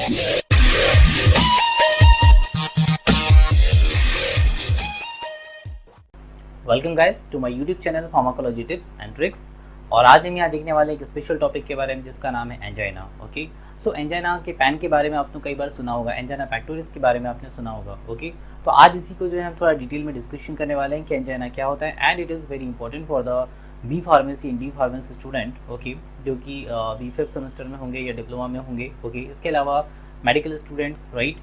Welcome guys to my YouTube channel pharmacology tips and tricks. और आज हम यहाँ देखने वाले एक स्पेशल टॉपिक के बारे में जिसका नाम है एंजाइना। ओके, सो एंजाइना के पैन के बारे में आपने कई बार सुना होगा, एंजाइना पेक्टोरिस के बारे में आपने सुना होगा। ओके, तो आज इसी को जो है हम थोड़ा डिटेल में डिस्कशन करने वाले हैं कि एंजाइना क्या होता है, and it is very important for the B pharmacy and D pharmacy student. Okay, जो कि बी फिफ्थ सेमेस्टर में होंगे या डिप्लोमा में होंगे। ओके, इसके अलावा मेडिकल स्टूडेंट्स, राइट,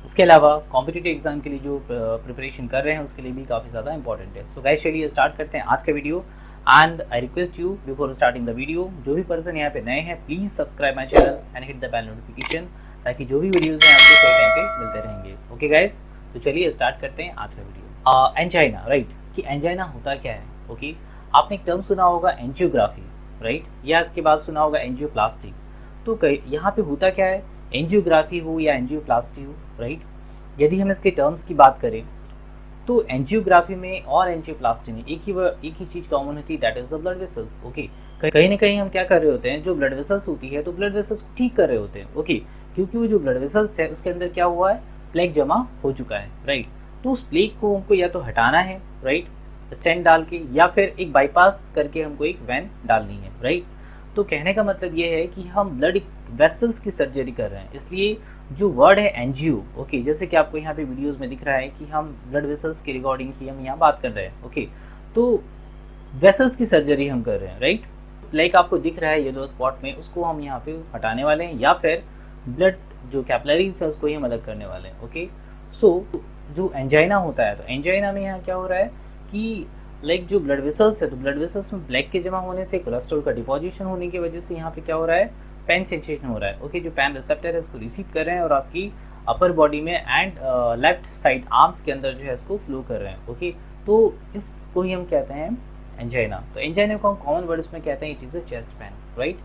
इसके अलावा कॉम्पिटिटिव एग्जाम के लिए जो प्रिपरेशन कर रहे हैं उसके लिए भी काफ़ी ज़्यादा इंपॉर्टेंट है। सो गाइस, चलिए स्टार्ट करते हैं आज का video. And I request you before starting the video, जो भी पर्सन यहाँ पे नए हैं please subscribe my channel and hit the bell notification, ताकि जो भी वीडियोज़ हैं आपको सही टाइम पे मिलते रहेंगे। ओके गाइस, तो चलिए स्टार्ट करते हैं आज का वीडियो। एंजाइना, राइट, कि एंजाइना होता क्या है। ओके, आपने एक टर्म सुना होगा एंजियोग्राफी, राइट, या इसके बाद सुना होगा एंजियोप्लास्टी। तो यहाँ पे होता क्या है, एंजियोग्राफी हो या एंजियोप्लास्टी हो, राइट, यदि हम इसके टर्म्स की बात करें तो एंजियोग्राफी में और एंजियोप्लास्टी में एक ही चीज़ कॉमन होती है, that is the blood vessels. Okay, कहीं ना कहीं हम क्या कर रहे होते हैं, जो ब्लड वेसल्स होती है तो ब्लड वेसल्स को ठीक कर रहे होते हैं। ओके, क्योंकि वो जो ब्लड वेसल्स है उसके अंदर क्या हुआ है, प्लेग जमा हो चुका है, राइट। तो उस प्लेग को हमको या तो हटाना है, राइट, स्टेंट डाल के, या फिर एक बाईपास करके हमको एक वैन डालनी है, राइट। तो कहने का मतलब ये है कि हम ब्लड वेसल्स की सर्जरी कर रहे हैं, इसलिए जो वर्ड है एंजियो, ओके, जैसे कि आपको यहाँ पे वीडियोस में दिख रहा है कि हम ब्लड वेसल्स के रिगार्डिंग की हम यहाँ बात कर रहे हैं। ओके, तो वेसल्स की सर्जरी हम कर रहे हैं, राइट। लाइक आपको दिख रहा है ये दो स्पॉट में, उसको हम यहाँ पे हटाने वाले हैं, या फिर ब्लड जो कैपिलरीज है उसको ही हम अलग करने वाले हैं। ओके, सो जो एंजाइना होता है, तो एंजाइना में यहाँ क्या हो रहा है कि लाइक जो ब्लड वेसल्स है, तो ब्लड वेसल्स में ब्लैक के जमा होने से, कोलेस्ट्रॉल का डिपोजिशन होने की वजह से यहाँ पे क्या हो रहा है, पेन सेंसेशन हो रहा है। ओके, जो पेन रिसेप्टर है इसको रिसीव कर रहे हैं और आपकी अपर बॉडी में एंड लेफ्ट साइड आर्म्स के अंदर जो है इसको फ्लो कर रहे हैं। ओके, तो इसको ही हम कहते हैं एंजाइना। तो एंजाइना को हम कॉमन वर्ड में कहते हैं it is a chest pain, right.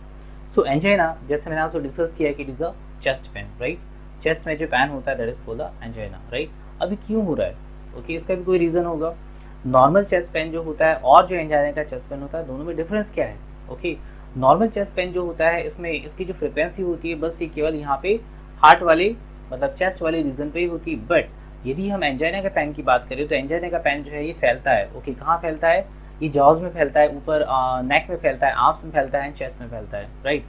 So angina, जैसे मैंने आपसे डिस्कस किया कि it is a chest pain, right, chest में जो पेन होता है that is called the angina, right. अभी क्यों हो रहा है, ओके, इसका भी कोई रीज़न होगा। नॉर्मल चेस्ट पेन जो होता है और जो एंजाइना का चेस्ट पेन होता है, दोनों में डिफरेंस क्या है। ओके, नॉर्मल चेस्ट पेन जो होता है इसमें इसकी जो फ्रिक्वेंसी होती है बस ये केवल यहाँ पे हार्ट वाले मतलब चेस्ट वाले रीजन पे ही होती है। बट यदि हम एंजाइना का पेन की बात करें तो एंजाइना का पेन जो है ये फैलता है। ओके, कहाँ फैलता है, ये जॉज में फैलता है, ऊपर नेक में फैलता है, आर्म्स में फैलता है, चेस्ट में फैलता है, राइट।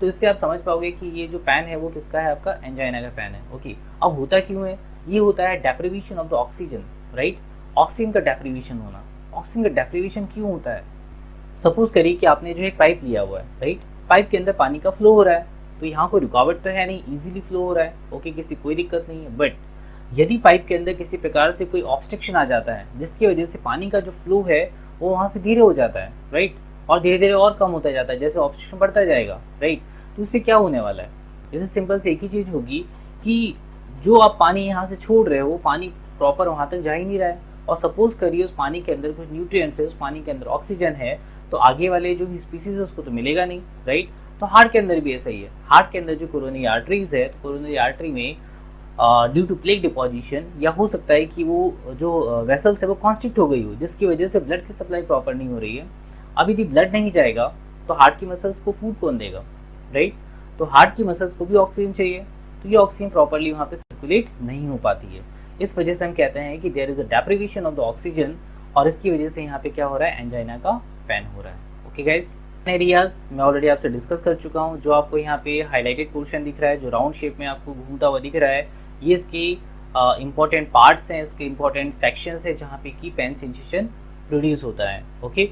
तो इससे आप समझ पाओगे कि ये जो पेन है वो किसका है, आपका एंजाइना का पेन है। ओके, अब होता क्यों है, ये होता है deprivation of the oxygen, right, oxygen का डेप्रिवेशन होना। ऑक्सीजन का डेप्रिवेशन क्यों होता है, सपोज करिए कि आपने जो एक पाइप लिया हुआ है, राइट, पाइप के अंदर पानी का फ्लो हो रहा है, तो यहाँ कोई रुकावट तो है नहीं, इजीली फ्लो हो रहा है। ओके, किसी कोई दिक्कत नहीं है। बट यदि पाइप के अंदर किसी प्रकार से कोई ऑब्स्ट्रक्शन आ जाता है जिसकी वजह से पानी का जो फ्लो है वो वहाँ से धीरे हो जाता है, राइट, और धीरे धीरे और कम होता जाता है जैसे ऑब्स्ट्रक्शन बढ़ता जाएगा, राइट। तो इससे क्या होने वाला है, जैसे सिंपल से एक ही चीज़ होगी कि जो आप पानी यहाँ से छोड़ रहे हो वो पानी प्रॉपर वहाँ तक जा ही नहीं रहा है। और सपोज करिए उस पानी के अंदर कुछ न्यूट्रिएंट्स है, उस पानी के अंदर ऑक्सीजन है, तो आगे वाले जो भी स्पीसीज है उसको तो मिलेगा नहीं, राइट। तो हार्ट के अंदर भी ऐसा ही है। हार्ट के अंदर जो कोरोनरी आर्टरीज है, तो कोरोनरी आर्टरी में ड्यू टू प्लेग डिपोजिशन, या हो सकता है कि वो जो वेसल्स है वो कॉन्स्ट्रिक्ट हो गई हो जिसकी वजह से ब्लड की सप्लाई प्रॉपर नहीं हो रही है। अब यदि ब्लड नहीं जाएगा तो हार्ट की मसल्स को फूड कौन देगा, राइट। तो हार्ट की मसल्स को भी ऑक्सीजन चाहिए, तो ये ऑक्सीजन प्रॉपरली वहाँ पे सर्कुलेट नहीं हो पाती है। इस वजह से हम कहते हैं कि there is a deprivation of the oxygen, और इसकी वजह से यहाँ पे क्या हो रहा है, एंजाइना का पेन हो रहा है। ओके गाइज, एरियाज मैं ऑलरेडी आपसे डिस्कस कर चुका हूँ। जो आपको यहाँ पे हाईलाइटेड पोर्शन दिख रहा है, जो राउंड शेप में आपको घूमता हुआ दिख रहा है, ये इसके इंपॉर्टेंट पार्ट्स हैं, इसके इंपॉर्टेंट सेक्शंस है जहाँ पे की पेन सेंसेशन प्रोड्यूस होता है। ओके,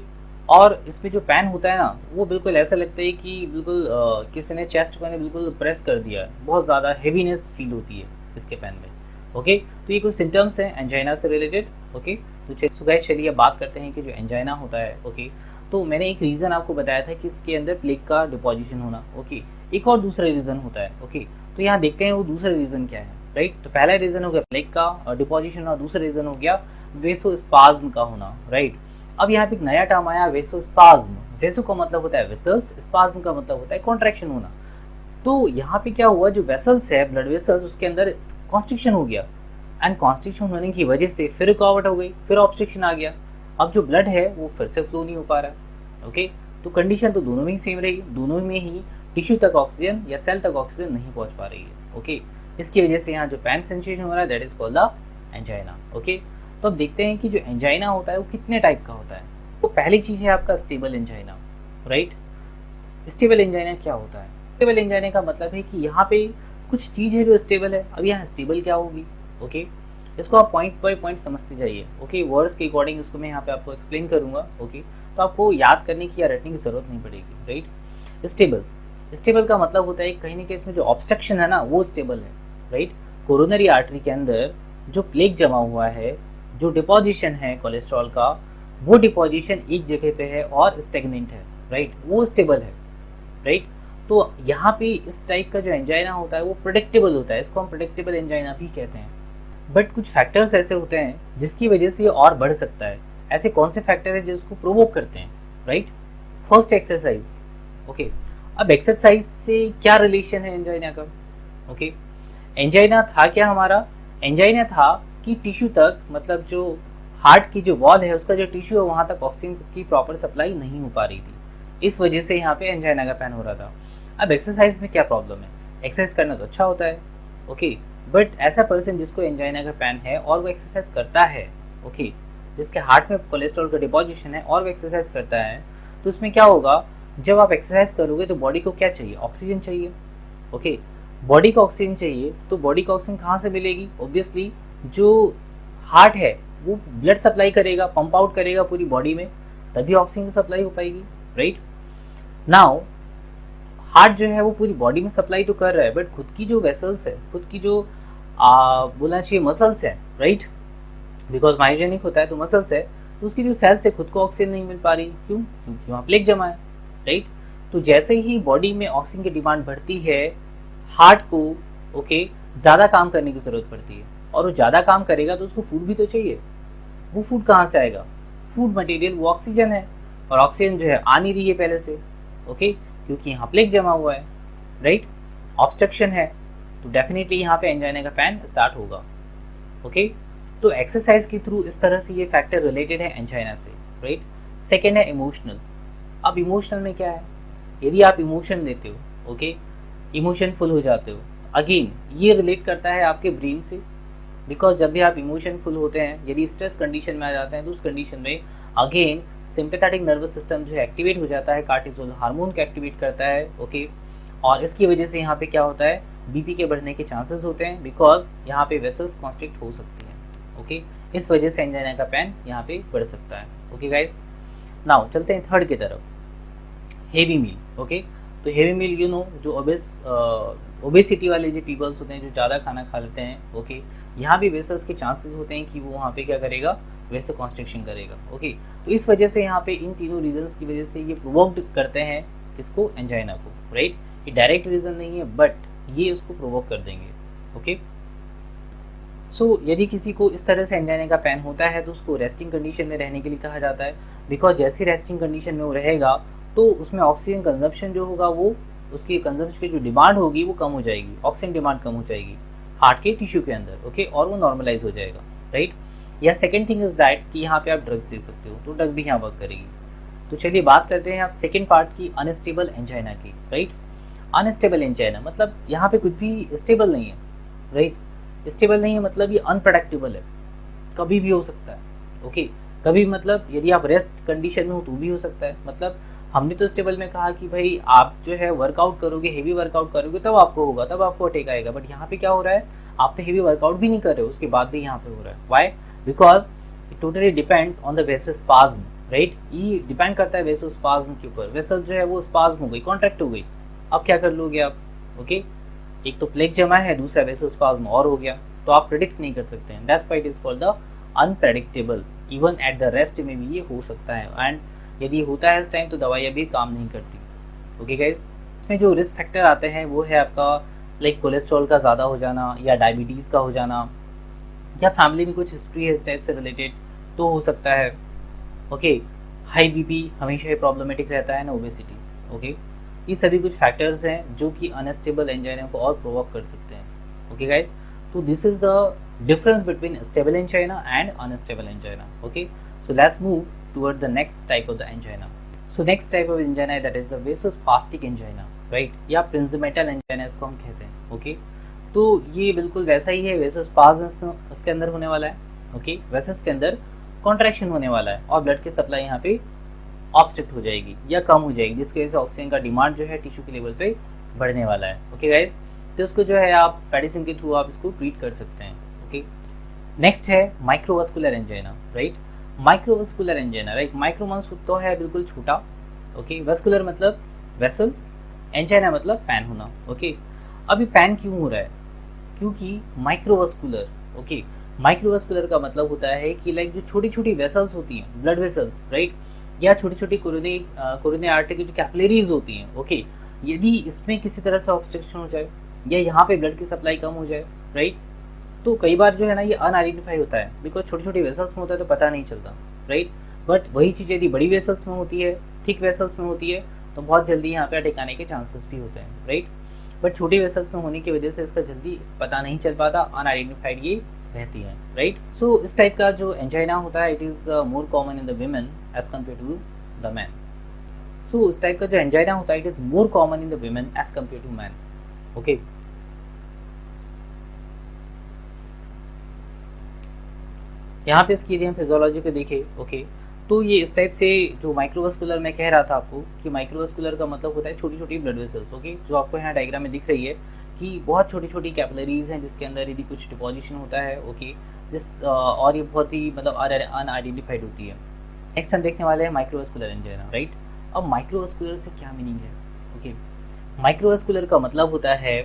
और इसमें जो पेन होता है ना, वो बिल्कुल ऐसा लगता है कि बिल्कुल किसी ने चेस्ट को बिल्कुल प्रेस कर दिया है, बहुत ज़्यादा हैवीनेस फील होती है इसके पेन में। ओके, तो ये कुछ सिम्टम्स हैं एंजाइना से रिलेटेड। ओके, तो गाइस चलिए बात करते हैं कि जो एंजाइना होता है, ओके, तो मैंने एक रीज़न आपको बताया था कि इसके अंदर प्लेग का डिपोजिशन होना। ओके, एक और दूसरा रीज़न होता है। ओके, तो यहाँ देखते हैं वो दूसरा रीज़न क्या है, राइट। तो पहला रीज़न हो गया प्लेग का डिपोजिशन और दूसरा रीज़न हो गया वेसोस्पाज्म का होना, राइट। अब यहाँ पे एक नया टर्म आया, वेसोस्पाज्म। वेसो का मतलब होता है वेसल्स, स्पाज्म का मतलब होता है कॉन्ट्रैक्शन होना। तो यहाँ पे क्या हुआ, जो वेसल्स है, ब्लड वेसल्स, उसके अंदर कॉन्स्ट्रिक्शन हो गया, एंड कॉन्स्ट्रिक्शन होने की वजह से फिर रुकावट हो गई, फिर ऑब्स्ट्रक्शन आ गया। अब जो ब्लड है वो फिर से फ्लो नहीं हो पा रहा है। ओके, तो कंडीशन तो दोनों में ही सेम रही, दोनों में ही टिश्यू तक ऑक्सीजन या सेल तक ऑक्सीजन नहीं पहुंच पा रही है। ओके, इसकी वजह से यहाँ जो पैन सेंसेशन हो रहा है that is called the angina. Okay, तो अब देखते हैं कि जो एंजाइना होता है वो कितने टाइप का होता है। तो पहली चीज है आपका stable angina, right. Stable angina क्या होता है? स्टेबल एंजाइना का मतलब है कि यहाँ पे कुछ चीज है जो स्टेबल है। अब यहाँ स्टेबल क्या होगी? ओके, इसको आप पॉइंट बाय पॉइंट समझते जाइए। ओके, वर्ड्स के अकॉर्डिंग इसको मैं यहाँ पे आपको एक्सप्लेन करूंगा। ओके, तो आपको याद करने की या रटने की जरूरत नहीं पड़ेगी, राइट। स्टेबल, स्टेबल का मतलब होता है कहीं ना कहीं इसमें जो ऑब्स्ट्रक्शन है ना वो स्टेबल है, राइट। कोरोनरी आर्टरी के अंदर जो प्लेग जमा हुआ है, जो डिपोजिशन है कोलेस्ट्रॉल का, वो डिपोजिशन एक जगह पे है और स्टेगनेंट है, राइट, वो स्टेबल है, राइट। तो यहाँ पे इस टाइप का जो एंजाइना होता है वो प्रेडिक्टेबल होता है, इसको हम प्रेडिक्टेबल एंजाइना भी कहते हैं। बट कुछ फैक्टर्स ऐसे होते हैं जिसकी वजह से ये और बढ़ सकता है। ऐसे कौन से फैक्टर है जो इसको प्रोवोक करते हैं, राइट। First, exercise. ओके, अब एक्सरसाइज से क्या रिलेशन है एंजाइना का? ओके, एंजाइना था क्या हमारा? एंजाइना था कि टिश्यू तक, मतलब जो हार्ट की जो वॉल है उसका जो टिश्यू है वहां तक ऑक्सीजन की प्रॉपर सप्लाई नहीं हो पा रही थी, इस वजह से यहाँ पे एंजाइना का पैन हो रहा था। अब एक्सरसाइज में क्या प्रॉब्लम है? एक्सरसाइज करना तो अच्छा होता है, ओके, बट ऐसा पर्सन जिसको एंजाइना का पैन है और वो एक्सरसाइज करता है, ओके, जिसके हार्ट में कोलेस्ट्रॉल का डिपोजिशन है और वो एक्सरसाइज करता है, तो उसमें क्या होगा? जब आप एक्सरसाइज करोगे तो बॉडी को क्या चाहिए? ऑक्सीजन चाहिए। ओके, बॉडी को ऑक्सीजन चाहिए, तो बॉडी को ऑक्सीजन कहाँ से मिलेगी? ऑब्वियसली जो हार्ट है वो ब्लड सप्लाई करेगा, पंप आउट करेगा पूरी बॉडी में, तभी ऑक्सीजन की सप्लाई हो पाएगी, राइट। नाउ हार्ट जो है वो पूरी बॉडी में सप्लाई तो कर रहा है, बट खुद की जो वेसल्स है, खुद की जो बोलना चाहिए मसल्स है, राइट, बिकॉज मायोजेनिक होता है तो मसल्स है, तो उसकी जो सेल्स है खुद को ऑक्सीजन नहीं मिल पा रही। क्यों? क्योंकि वहाँ प्लेग जमा है, राइट। तो जैसे ही बॉडी में ऑक्सीजन की डिमांड बढ़ती है, हार्ट को ओके ज़्यादा काम करने की ज़रूरत पड़ती है, और वो ज़्यादा काम करेगा तो उसको फूड भी तो चाहिए। वो फूड कहाँ से आएगा? फूड मटेरियल वो ऑक्सीजन है, और ऑक्सीजन जो है आ नहीं रही है पहले से, ओके, क्योंकि यहाँ प्लेग जमा हुआ है, राइट, ऑब्स्ट्रक्शन है, तो डेफिनेटली यहाँ पे एंजाइना का पैन स्टार्ट होगा। ओके, तो एक्सरसाइज के थ्रू इस तरह से ये फैक्टर रिलेटेड है एंजाइना से, राइट। सेकेंड है इमोशनल। अब इमोशनल में क्या है? यदि आप इमोशन लेते हो, ओके, इमोशन फुल हो जाते हो, अगेन ये रिलेट करता है आपके ब्रेन से, बिकॉज जब भी आप इमोशन फुल होते हैं, यदि स्ट्रेस कंडीशन में आ जाते हैं, तो उस कंडीशन में अगेन सिंपैथेटिक नर्वस सिस्टम जो है एक्टिवेट हो जाता है, कार्टिसोल हार्मोन को एक्टिवेट करता है, ओके, और इसकी वजह से यहाँ पे क्या होता है? बीपी के बढ़ने के चांसेस होते हैं, बिकॉज यहाँ पे वेसल्स कॉन्स्ट्रिक्ट हो सकती हैं, ओके, इस वजह से एंजाइना का पैन यहाँ पे बढ़ सकता है। ओके गाइज, नाउ चलते हैं थर्ड की तरफ, हेवी मील। ओके, तो हेवी मील जो ओबेसिटी वाले जो पीपल्स होते हैं, जो ज़्यादा खाना खा लेते हैं, ओके, यहाँ भी वेसल्स के चांसेस होते हैं कि वो वहाँ पे क्या करेगा? वेसल कॉन्स्ट्रिक्शन करेगा, ओके। तो इस वजह से यहाँ पे इन तीनों रीजंस की वजह से ये प्रोवोक्ड करते हैं किसको? एंजाइना को, राइट। ये डायरेक्ट रीजन नहीं है, बट ये उसको प्रोवोक कर देंगे, ओके। सो यदि किसी को इस तरह से एंजाइना का पैन होता है तो उसको रेस्टिंग कंडीशन में रहने के लिए कहा जाता है, बिकॉज जैसी रेस्टिंग कंडीशन में वो रहेगा तो उसमें ऑक्सीजन कंजप्शन जो होगा, वो उसकी कंजप्शन की जो डिमांड होगी वो कम हो जाएगी, ऑक्सीजन डिमांड कम हो जाएगी हार्ट के टिश्यू के अंदर, ओके, और वो नॉर्मलाइज हो जाएगा, राइट। या सेकेंड थिंग इज दैट कि यहाँ पे आप ड्रग्स दे सकते हो, तो ड्रग भी यहाँ वर्क करेगी। तो चलिए बात करते हैं आप सेकेंड पार्ट की, अनस्टेबल एंजाइना की, राइट। अनस्टेबल एंजाइना मतलब यहाँ पे कुछ भी स्टेबल नहीं है, राइट। स्टेबल नहीं है मतलब ये अनप्रेडिक्टेबल है, कभी भी हो सकता है, ओके। कभी मतलब यदि आप रेस्ट कंडीशन में हो तो भी हो सकता है। मतलब हमने तो स्टेबल में कहा कि भाई आप जो है वर्कआउट करोगे, हेवी वर्कआउट करोगे तब आपको होगा, तब आपको अटैक आएगा, बट यहाँ पे क्या हो रहा है? आप तो हेवी वर्कआउट भी नहीं कर रहे हो, उसके बाद भी यहाँ पे हो रहा है। Why? Because it totally depends on the vasospasm, right. ये डिपेंड करता है वेसोस्पाज्म के ऊपर। वेसल जो है वो स्पाज्म हो गई, कॉन्ट्रैक्ट हो गई, अब क्या कर लोगे आप? ओके, एक तो प्लेग जमा है, दूसरा वेसोस्पाज्म और हो गया, तो आप प्रेडिक्ट नहीं कर सकते हैं। That's why it is called the unpredictable. Even at the rest में भी ये हो सकता है, एंड यदि होता है इस टाइम तो दवाइयाँ भी काम नहीं करती। ओके गाइज, इसमें जो रिस्क फैक्टर आते हैं वो है आपका लाइक कोलेस्ट्रॉल का ज़्यादा हो जाना, या डायबिटीज़ का हो जाना, या फैमिली में कुछ हिस्ट्री है इस टाइप से रिलेटेड तो हो सकता है। ओके, हाई बीपी हमेशा ही प्रॉब्लमेटिक रहता है ना, ओबेसिटी, ओके, ये सभी कुछ फैक्टर्स हैं जो कि अनस्टेबल एंजाइना को और प्रोवोक कर सकते हैं। ओके गाइज, तो this is the difference between stable angina and unstable angina. Okay, so let's move toward the next type of the angina. So next type of angina, that is the vasospastic angina. Right, या प्रिंजिमेटल angina इसको हम कहते हैं। Okay, तो ये बिल्कुल वैसा ही है, वैसे स्पाज्म इसके अंदर होने वाला है। ओके, वैसे इसके अंदर कॉन्ट्रैक्शन होने वाला है और ब्लड की सप्लाई यहाँ पे ऑब्स्ट्रक्ट हो जाएगी या कम हो जाएगी, जिसकी वजह से ऑक्सीजन का डिमांड जो है टिश्यू के लेवल पे बढ़ने वाला है। ओके गाइज, तो इसको जो है आप मेडिसिन के थ्रू आप इसको ट्रीट कर सकते हैं। ओके, नेक्स्ट है microvascular angina. Right, microvascular angina, right, micro तो है बिल्कुल छोटा। ओके, वास्कुलर मतलब वेसल्स, एंजाइना मतलब पैन होना। ओके, अभी पैन क्यों हो रहा है? क्योंकि माइक्रोवास्कुलर, ओके, माइक्रोवास्कुलर का मतलब होता है कि लाइक जो छोटी छोटी वेसल्स होती हैं, ब्लड वेसल्स, राइट, या छोटी छोटी कोरोनरी आर्टरी की जो कैपिलरीज होती हैं। ओके, यदि इसमें किसी तरह से ऑब्स्ट्रक्शन हो जाए या यहाँ पे ब्लड की सप्लाई कम हो जाए, राइट, तो कई बार जो है ना ये अनआइडेंटिफाई होता है, बिकॉज छोटी छोटी वेसल्स में होता है तो पता नहीं चलता, राइट। बट वही चीज़ यदि बड़ी वेसल्स में होती है, थिक वेसल्स में होती है, तो बहुत जल्दी यहाँ पे अटैक आने के चांसेस भी होते हैं, राइट। बट छोटी वेसल्स में होने की वजह से इसका जल्दी पता नहीं चल पाता, अनआइडेंटिफाइड ये रहती है, राइट। सो इस टाइप का जो एंजाइना होता है, it is more common in the women as compare to the man. So इस टाइप का जो एंजाइना होता है, it is more common in the women as compare to man. Okay, यहाँ पे इसकी यदि हम फिजियोलॉजी को देखें, ओके, तो ये इस टाइप से जो माइक्रोवास्कुलर मैं कह रहा था आपको कि माइक्रोवास्कुलर का मतलब होता है छोटी छोटी ब्लड वेसल्स। ओके, जो आपको यहाँ डायग्राम में दिख रही है कि बहुत छोटी छोटी कैपिलरीज हैं जिसके अंदर यदि कुछ डिपोजिशन होता है। ओके, और ये बहुत ही मतलब अनआइडेंटिफाइड होती है। नेक्स्ट हम देखने वाले हैं माइक्रोवास्कुलर एंजाइना। राइट, अब माइक्रोवास्कुलर से क्या मीनिंग है? ओके, माइक्रोवास्कुलर का मतलब होता है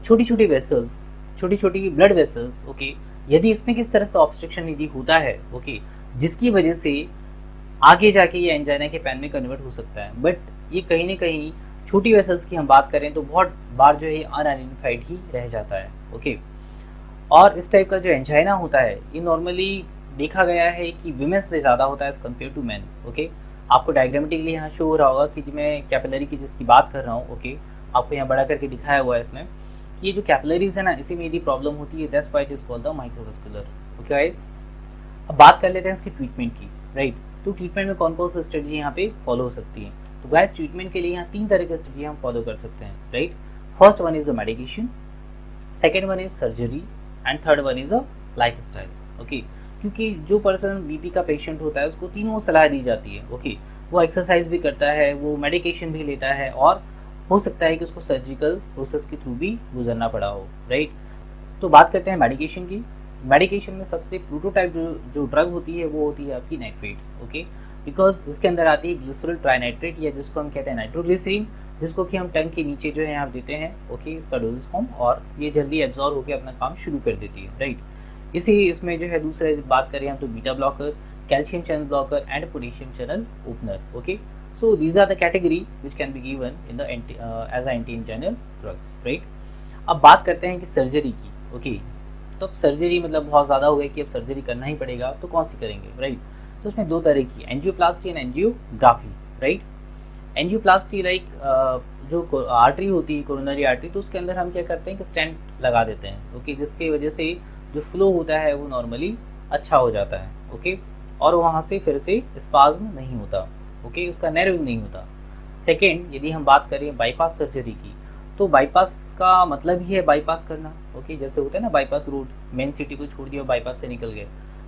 छोटी छोटी वेसल्स, छोटी छोटी ब्लड वेसल्स। ओके, यदि इसमें किस तरह से ऑब्स्ट्रक्शन यदि होता है, ओके, जिसकी वजह से आगे जाके ये एंजाइना के पैन में कन्वर्ट हो सकता है। बट ये कहीं ना कहीं छोटी वेसल्स की हम बात करें तो बहुत बार जो है अनआइडेंटिफाइड ही रह जाता है। ओके, और इस टाइप का जो एंजाइना होता है ये नॉर्मली देखा गया है कि विमेंस में ज़्यादा होता है as compare to man. Okay, आपको डायग्रामेटिकली यहाँ शो हो रहा होगा कि मैं कैपिलरी की जिसकी बात कर रहा हूँ। ओके, आपको यहाँ बड़ा करके दिखाया हुआ है इसमें कि ये जो कैपिलरीज है ना, इसी में यदि प्रॉब्लम होती है, that's why it is called the microvascular. Okay guys, अब बात कर लेते हैं इसकी ट्रीटमेंट की। राइट, तो ट्रीटमेंट में कौन कौन सी स्ट्रेटजी यहाँ पे फॉलो हो सकती है? तो गाइस, ट्रीटमेंट के लिए यहाँ 3 तरह की स्ट्रेटजी हम फॉलो कर सकते हैं। Right, first one is the medication, second one is surgery and third one is a life style. Okay, क्योंकि जो पर्सन बीपी का पेशेंट होता है उसको तीनों सलाह दी जाती है। ओके, वो एक्सरसाइज भी करता है, वो मेडिकेशन भी लेता है, और हो सकता है कि उसको सर्जिकल प्रोसेस के थ्रू भी गुजरना पड़ा हो। राइट, तो बात करते हैं मेडिकेशन की। मेडिकेशन में सबसे प्रोटोटाइप जो ड्रग होती है वो होती है आपकी नाइट्रेट्स। ओके, बिकॉज इसके अंदर आती है ग्लिसरॉल ट्राइनाइट्रेट, या जिसको हम कहते हैं नाइट्रोग्लिसरीन, जिसको कि हम टंग के नीचे जो है आप देते हैं। ओके, इसका डोजेस फॉर्म, और ये जल्दी एब्जॉर्ब होकर अपना काम शुरू कर देती है। राइट, इसी इसमें जो है दूसरे बात करें हम तो beta blocker, calcium channel blocker and potassium channel opener. Okay, so these are the category which can be given in the as anti-anginal drugs. Right, अब बात करते हैं कि सर्जरी की। ओके, तो अब सर्जरी मतलब बहुत ज़्यादा हो गया कि अब सर्जरी करना ही पड़ेगा, तो कौन सी करेंगे? राइट, तो उसमें 2 तरह की, angioplasty and angiography. Right, angioplasty like जो आर्टरी होती है, कोरोनरी आर्टरी, तो उसके अंदर हम क्या करते हैं कि स्टेंट लगा देते हैं। ओके, जिसकी वजह से जो फ्लो होता है वो नॉर्मली अच्छा हो जाता है। ओके, और वहाँ से फिर से स्पाज्म नहीं होता। ओके, उसका नर्व नहीं होता। सेकेंड, यदि हम बात करें बाईपास सर्जरी की, तो बाईपास का मतलब ही है बाईपास करना। ओके, जैसे होता है ना बाईपास रूट, मेन सिटी को छोड़ दिया बाईपास से निकल गए,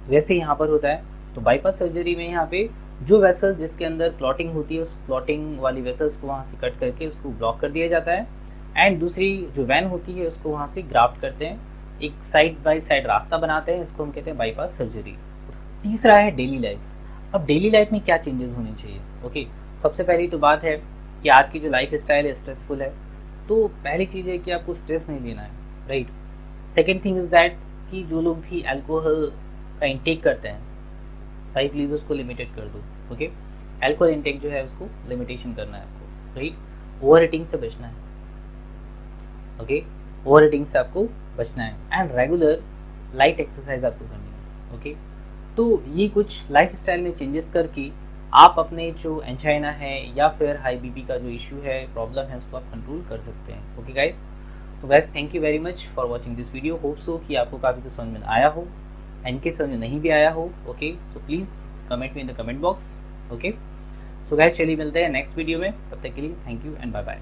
वैसे यहाँ पर होता है। तो बाईपास सर्जरी में यहाँ पे जो वेसल जिसके अंदर क्लॉटिंग होती है, उस क्लॉटिंग वाली वेसल्स को वहाँ से कट करके उसको ब्लॉक कर दिया जाता है, एंड दूसरी जो वैन होती है उसको वहाँ से ग्राफ्ट करते हैं, एक साइड बाई साइड रास्ता बनाते हैं, इसको हम कहते हैं बाईपास सर्जरी। तीसरा है डेली लाइफ। अब डेली लाइफ में क्या चेंजेस होने चाहिए? ओके, सबसे पहली तो बात है कि आज की जो लाइफ स्टाइल है स्ट्रेसफुल है, तो पहली चीज़ है कि आपको स्ट्रेस नहीं लेना है। Right, second thing is that कि जो लोग भी अल्कोहल का इंटेक करते हैं, भाई प्लीज़ उसको लिमिटेड कर दो। ओके, अल्कोहल इंटेक जो है उसको लिमिटेशन करना है आपको। राइट, ओवर ईटिंग से बचना है। ओके, ओवर ईटिंग से आपको बचना है, एंड रेगुलर लाइट एक्सरसाइज आपको करनी है। ओके, तो ये कुछ लाइफ स्टाइल में चेंजेस करके आप अपने जो एंजाइना है या फिर हाई बीपी का जो इशू है, प्रॉब्लम है, उसको आप कंट्रोल कर सकते हैं। ओके गाइस, तो guys thank you very much for watching this video. Hope so कि आपको काफ़ी कुछ समझ में आया हो, एंड के समझ में नहीं भी आया हो, ओके, तो please comment me in the comment box. Okay, so guys चलिए मिलते हैं नेक्स्ट वीडियो में, तब तक के लिए thank you and bye bye.